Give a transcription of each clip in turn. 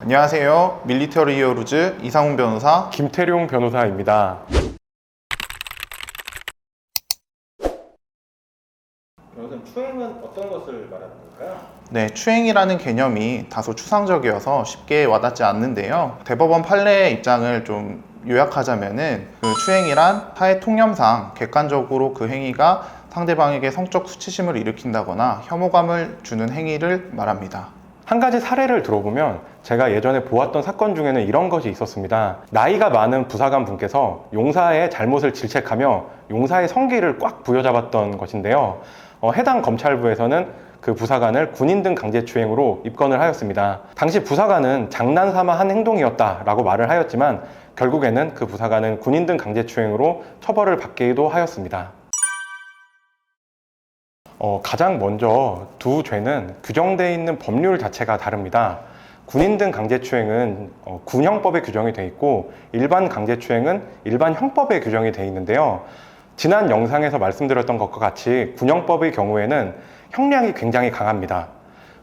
안녕하세요. 밀리터리 히어로즈 이상훈 변호사. 김태룡 변호사입니다. 변호사님, 추행은 어떤 것을 말하는 걸까요? 네, 추행이라는 개념이 다소 추상적이어서 쉽게 와닿지 않는데요. 대법원 판례의 입장을 좀 요약하자면은 그 추행이란 타의 통념상 객관적으로 그 행위가 상대방에게 성적 수치심을 일으킨다거나 혐오감을 주는 행위를 말합니다. 한 가지 사례를 들어보면 제가 예전에 보았던 사건 중에는 이런 것이 있었습니다. 나이가 많은 부사관 분께서 용사의 잘못을 질책하며 용사의 성기를 꽉 부여잡았던 것인데요. 해당 검찰부에서는 그 부사관을 군인 등 강제추행으로 입건을 하였습니다. 당시 부사관은 장난삼아 한 행동이었다라고 말을 하였지만 결국에는 그 부사관은 군인 등 강제추행으로 처벌을 받기도 하였습니다. 가장 먼저 두 죄는 규정되어 있는 법률 자체가 다릅니다. 군인 등 강제추행은 군형법에 규정이 되어 있고 일반 강제추행은 일반 형법에 규정이 되어 있는데요. 지난 영상에서 말씀드렸던 것과 같이 군형법의 경우에는 형량이 굉장히 강합니다.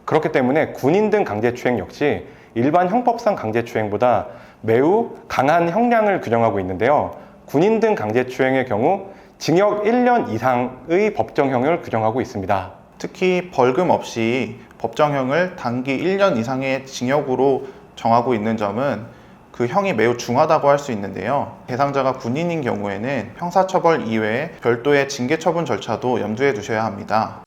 그렇기 때문에 군인 등 강제추행 역시 일반 형법상 강제추행보다 매우 강한 형량을 규정하고 있는데요. 군인 등 강제추행의 경우 징역 1년 이상의 법정형을 규정하고 있습니다. 특히 벌금 없이 법정형을 단기 1년 이상의 징역으로 정하고 있는 점은 그 형이 매우 중하다고 할 수 있는데요. 대상자가 군인인 경우에는 형사처벌 이외에 별도의 징계처분 절차도 염두에 두셔야 합니다.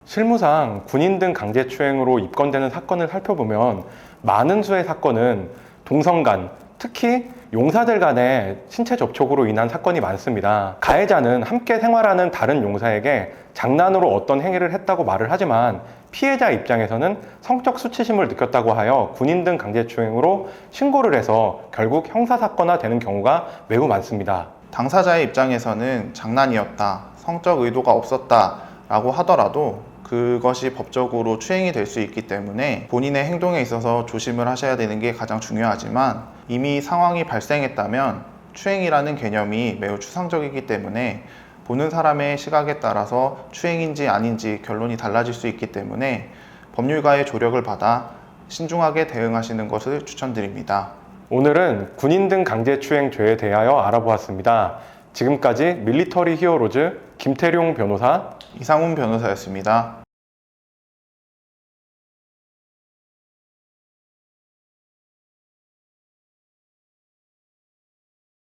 실무상 군인 등 강제추행으로 입건되는 사건을 살펴보면 많은 수의 사건은 동성 간, 특히 용사들 간의 신체 접촉으로 인한 사건이 많습니다. 가해자는 함께 생활하는 다른 용사에게 장난으로 어떤 행위를 했다고 말을 하지만 피해자 입장에서는 성적 수치심을 느꼈다고 하여 군인 등 강제추행으로 신고를 해서 결국 형사사건화 되는 경우가 매우 많습니다. 당사자의 입장에서는 장난이었다, 성적 의도가 없었다 라고 하더라도 그것이 법적으로 추행이 될 수 있기 때문에 본인의 행동에 있어서 조심을 하셔야 되는 게 가장 중요하지만 이미 상황이 발생했다면 추행이라는 개념이 매우 추상적이기 때문에 보는 사람의 시각에 따라서 추행인지 아닌지 결론이 달라질 수 있기 때문에 법률가의 조력을 받아 신중하게 대응하시는 것을 추천드립니다. 오늘은 군인 등 강제추행 죄에 대하여 알아보았습니다. 지금까지 밀리터리 히어로즈 김태룡 변호사, 이상훈 변호사였습니다.